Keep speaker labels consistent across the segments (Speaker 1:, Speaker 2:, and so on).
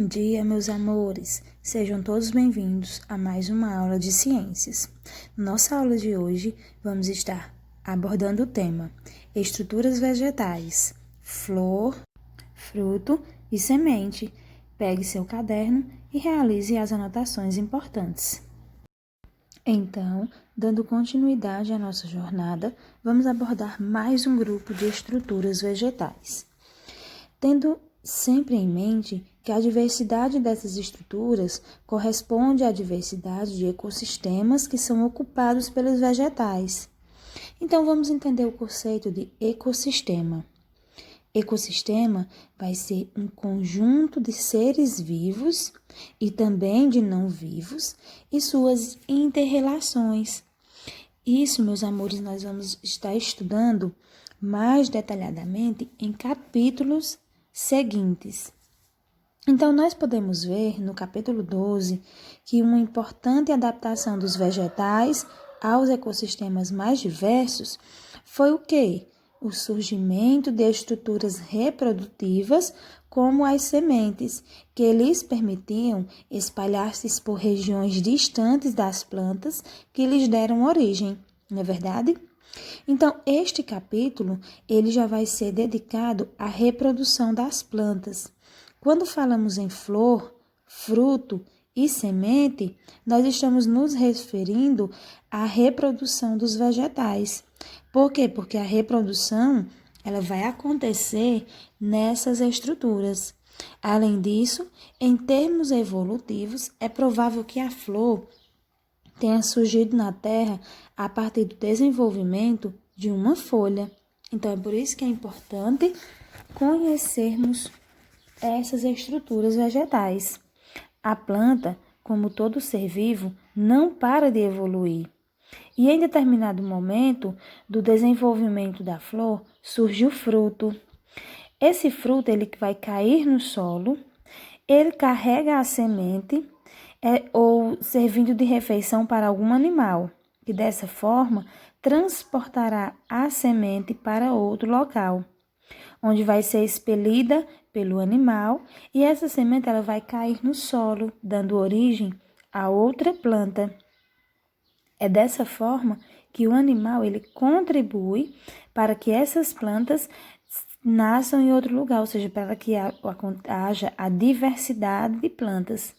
Speaker 1: dia, meus amores! Sejam todos bem-vindos a mais uma aula de ciências. Nossa aula de hoje, vamos estar abordando o tema estruturas vegetais, flor, fruto e semente. Pegue seu caderno e realize as anotações importantes. Então, dando continuidade à nossa jornada, vamos abordar mais um grupo de estruturas vegetais. Tendo sempre em mente que a diversidade dessas estruturas corresponde à diversidade de ecossistemas que são ocupados pelos vegetais. Então, vamos entender o conceito de ecossistema. Ecossistema vai ser um conjunto de seres vivos e também de não vivos e suas interrelações. Isso, meus amores, nós vamos estar estudando mais detalhadamente em capítulos seguintes. Então, nós podemos ver no capítulo 12 que uma importante adaptação dos vegetais aos ecossistemas mais diversos foi o quê? O surgimento de estruturas reprodutivas como as sementes, que lhes permitiam espalhar-se por regiões distantes das plantas que lhes deram origem, não é verdade? Então, este capítulo, ele já vai ser dedicado à reprodução das plantas. Quando falamos em flor, fruto e semente, nós estamos nos referindo à reprodução dos vegetais. Por quê? Porque a reprodução, ela vai acontecer nessas estruturas. Além disso, em termos evolutivos, é provável que a flor tenha surgido na Terra a partir do desenvolvimento de uma folha. Então, é por isso que é importante conhecermos essas estruturas vegetais. A planta, como todo ser vivo, não para de evoluir. E em determinado momento do desenvolvimento da flor, surge o fruto. Esse fruto, ele vai cair no solo, ele carrega a semente, ou servindo de refeição para algum animal, que dessa forma transportará a semente para outro local, onde vai ser expelida pelo animal e essa semente ela vai cair no solo, dando origem a outra planta. É dessa forma que o animal ele contribui para que essas plantas nasçam em outro lugar, ou seja, para que haja a diversidade de plantas.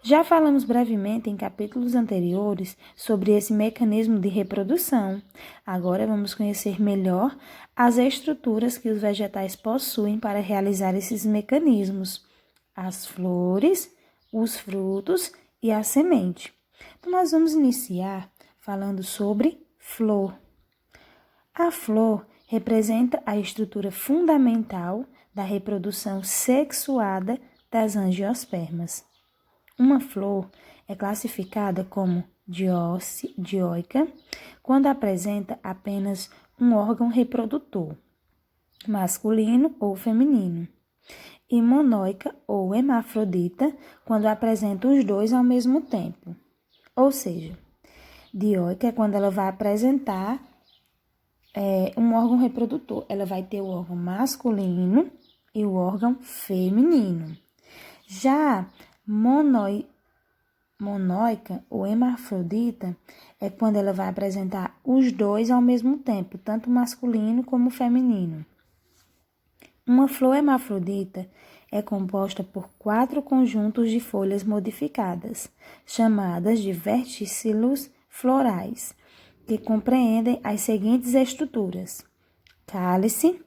Speaker 1: Já falamos brevemente em capítulos anteriores sobre esse mecanismo de reprodução. Agora vamos conhecer melhor as estruturas que os vegetais possuem para realizar esses mecanismos: as flores, os frutos e a semente. Então, nós vamos iniciar falando sobre flor. A flor representa a estrutura fundamental da reprodução sexuada das angiospermas. Uma flor é classificada como dioica quando apresenta apenas um órgão reprodutor, masculino ou feminino, e monóica ou hermafrodita quando apresenta os dois ao mesmo tempo. Ou seja, dioica é quando ela vai apresentar um órgão reprodutor. Ela vai ter o órgão masculino e o órgão feminino. Já monóica ou hermafrodita é quando ela vai apresentar os dois ao mesmo tempo, tanto masculino como feminino. Uma flor hermafrodita é composta por 4 conjuntos de folhas modificadas, chamadas de verticilos florais, que compreendem as seguintes estruturas: cálice.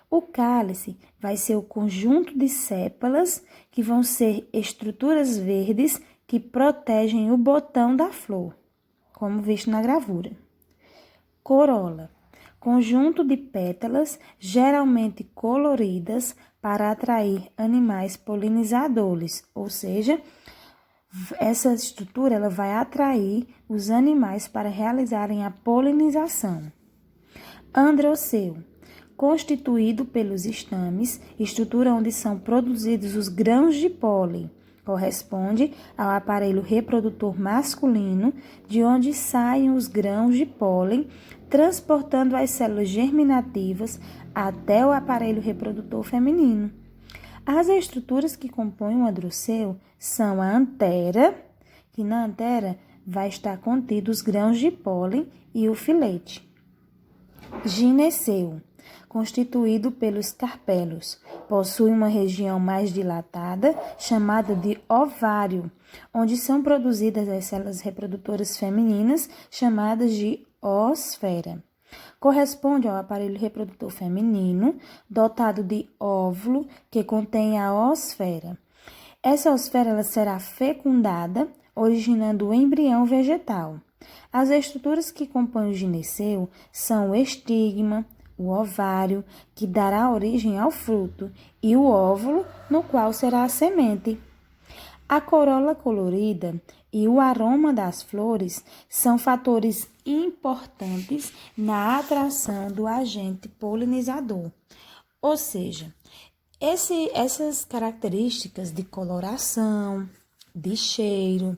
Speaker 1: O cálice vai ser o conjunto de sépalas que vão ser estruturas verdes que protegem o botão da flor, como visto na gravura. Corola, conjunto de pétalas geralmente coloridas para atrair animais polinizadores, ou seja, essa estrutura ela vai atrair os animais para realizarem a polinização. Androceu, constituído pelos estames, estrutura onde são produzidos os grãos de pólen, corresponde ao aparelho reprodutor masculino, de onde saem os grãos de pólen, transportando as células germinativas até o aparelho reprodutor feminino. As estruturas que compõem o androceu são a antera, que na antera vai estar contido os grãos de pólen e o filete. Gineceu, constituído pelos carpelos, possui uma região mais dilatada, chamada de ovário, onde são produzidas as células reprodutoras femininas, chamadas de oosfera. Corresponde ao aparelho reprodutor feminino, dotado de óvulo, que contém a oosfera. Essa oosfera ela será fecundada, originando o embrião vegetal. As estruturas que compõem o gineceu são o estigma, o ovário, que dará origem ao fruto, e o óvulo, no qual será a semente. A corola colorida e o aroma das flores são fatores importantes na atração do agente polinizador. Ou seja, essas características de coloração, de cheiro,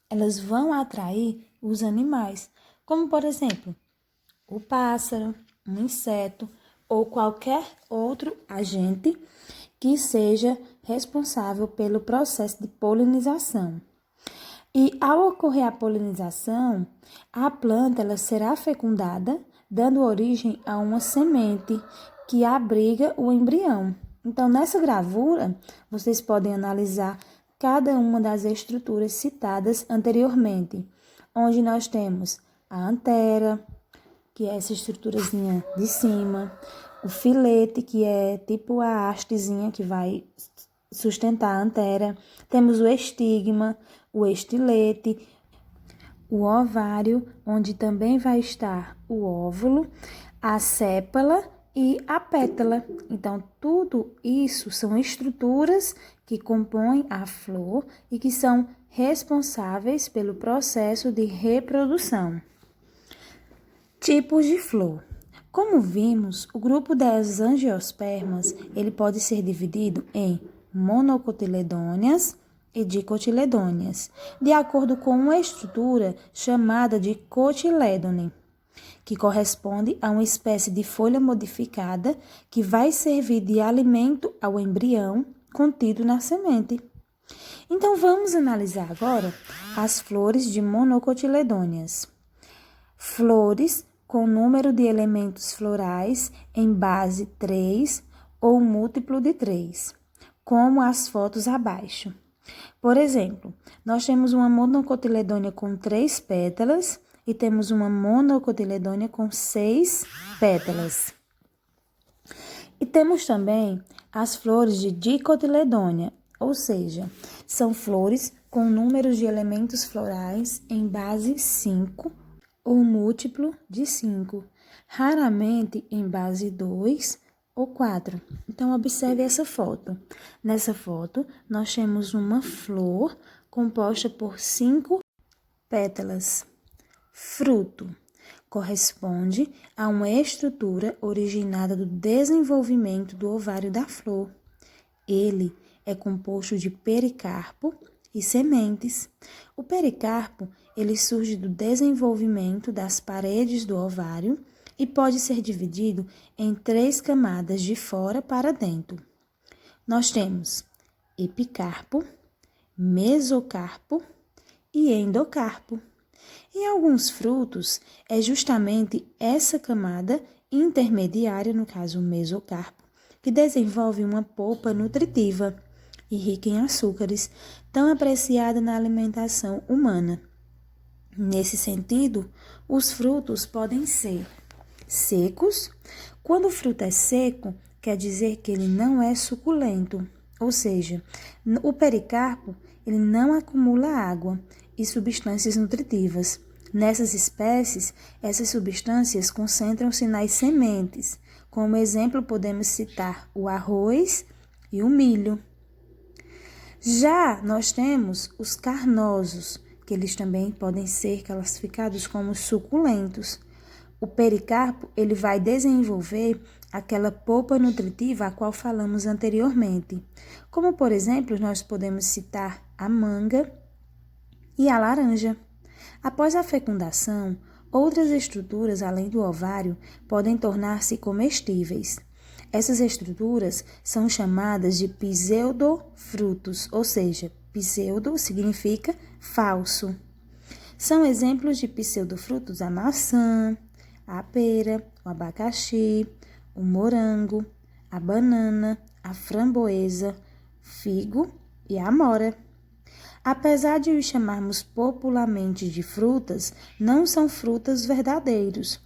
Speaker 1: elas vão atrair os animais, como por exemplo, o pássaro, um inseto ou qualquer outro agente que seja responsável pelo processo de polinização. E ao ocorrer a polinização, a planta ela será fecundada, dando origem a uma semente que abriga o embrião. Então, nessa gravura, vocês podem analisar cada uma das estruturas citadas anteriormente, onde nós temos a antera, que é essa estruturazinha de cima, o filete, que é tipo a hastezinha que vai sustentar a antera, temos o estigma, o estilete, o ovário, onde também vai estar o óvulo, a sépala e a pétala. Então, tudo isso são estruturas que compõem a flor e que são responsáveis pelo processo de reprodução. Tipos de flor. Como vimos, o grupo das angiospermas ele pode ser dividido em monocotiledôneas e dicotiledôneas, de acordo com uma estrutura chamada de cotilédone, que corresponde a uma espécie de folha modificada que vai servir de alimento ao embrião contido na semente. Então, vamos analisar agora as flores de monocotiledôneas. Flores com número de elementos florais em base 3 ou múltiplo de 3, como as fotos abaixo. Por exemplo, nós temos uma monocotiledônia com 3 pétalas e temos uma monocotiledônia com 6 pétalas. E temos também as flores de dicotiledônia, ou seja, são flores com números de elementos florais em base 5 ou múltiplo de 5, raramente em base 2 ou 4. Então, observe essa foto. Nessa foto, nós temos uma flor composta por 5 pétalas. Fruto corresponde a uma estrutura originada do desenvolvimento do ovário da flor. Ele é composto de pericarpo e sementes. O pericarpo ele surge do desenvolvimento das paredes do ovário e pode ser dividido em 3 camadas de fora para dentro. Nós temos epicarpo, mesocarpo e endocarpo. Em alguns frutos, é justamente essa camada intermediária, no caso o mesocarpo, que desenvolve uma polpa nutritiva e rica em açúcares, tão apreciada na alimentação humana. Nesse sentido, os frutos podem ser secos. Quando o fruto é seco, quer dizer que ele não é suculento, ou seja, o pericarpo ele não acumula água e substâncias nutritivas. Nessas espécies, essas substâncias concentram-se nas sementes. Como exemplo, podemos citar o arroz e o milho. Já nós temos os carnosos, que eles também podem ser classificados como suculentos. O pericarpo ele vai desenvolver aquela polpa nutritiva a qual falamos anteriormente. Como, por exemplo, nós podemos citar a manga e a laranja. Após a fecundação, outras estruturas além do ovário podem tornar-se comestíveis. Essas estruturas são chamadas de pseudofrutos, ou seja, pseudo significa falso. São exemplos de pseudofrutos a maçã, a pera, o abacaxi, o morango, a banana, a framboesa, figo e a amora. Apesar de os chamarmos popularmente de frutas, não são frutas verdadeiros,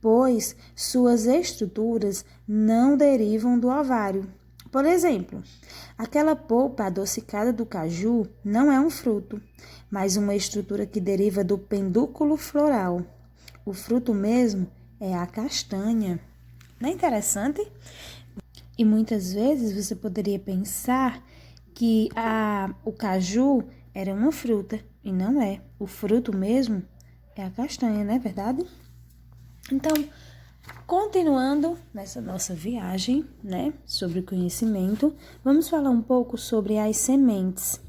Speaker 1: pois suas estruturas não derivam do ovário. Por exemplo, aquela polpa adocicada do caju não é um fruto, mas uma estrutura que deriva do pedúnculo floral. O fruto mesmo é a castanha. Não é interessante? E muitas vezes você poderia pensar que o caju era uma fruta, e não é. O fruto mesmo é a castanha, não é verdade? Então, continuando nessa nossa viagem, né, sobre o conhecimento, vamos falar um pouco sobre as sementes.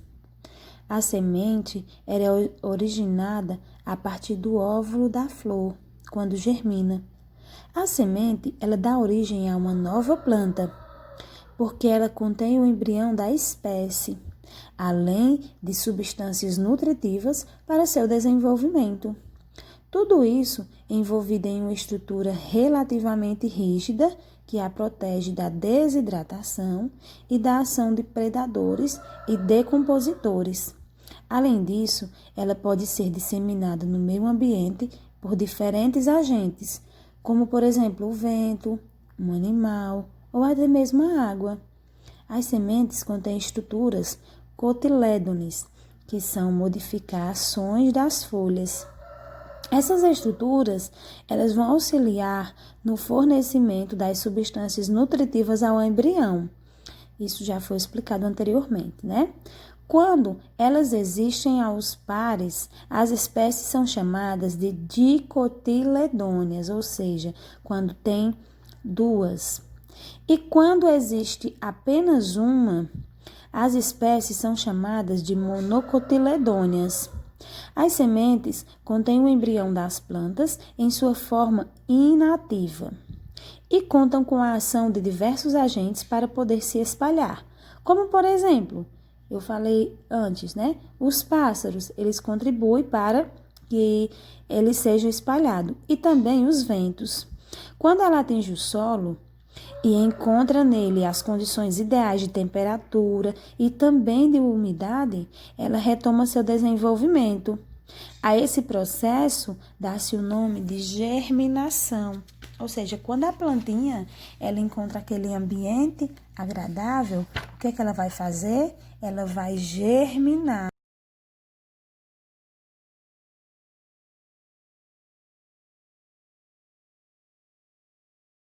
Speaker 1: A semente era originada a partir do óvulo da flor, quando germina. A semente, ela dá origem a uma nova planta, porque ela contém o embrião da espécie, além de substâncias nutritivas para seu desenvolvimento. Tudo isso envolvido em uma estrutura relativamente rígida que a protege da desidratação e da ação de predadores e decompositores. Além disso, ela pode ser disseminada no meio ambiente por diferentes agentes, como, por exemplo, o vento, um animal ou até mesmo a água. As sementes contêm estruturas cotilédones, que são modificações das folhas. Essas estruturas, elas vão auxiliar no fornecimento das substâncias nutritivas ao embrião. Isso já foi explicado anteriormente, né? Quando elas existem aos pares, as espécies são chamadas de dicotiledôneas, ou seja, quando tem duas. E quando existe apenas uma, as espécies são chamadas de monocotiledôneas. As sementes contêm o embrião das plantas em sua forma inativa e contam com a ação de diversos agentes para poder se espalhar, como, por exemplo, eu falei antes, né? Os pássaros, eles contribuem para que ele seja espalhado, e também os ventos. Quando ela atinge o solo e encontra nele as condições ideais de temperatura e também de umidade, ela retoma seu desenvolvimento. A esse processo dá-se o nome de germinação. Ou seja, quando a plantinha ela encontra aquele ambiente agradável, o que ela vai fazer? Ela vai germinar.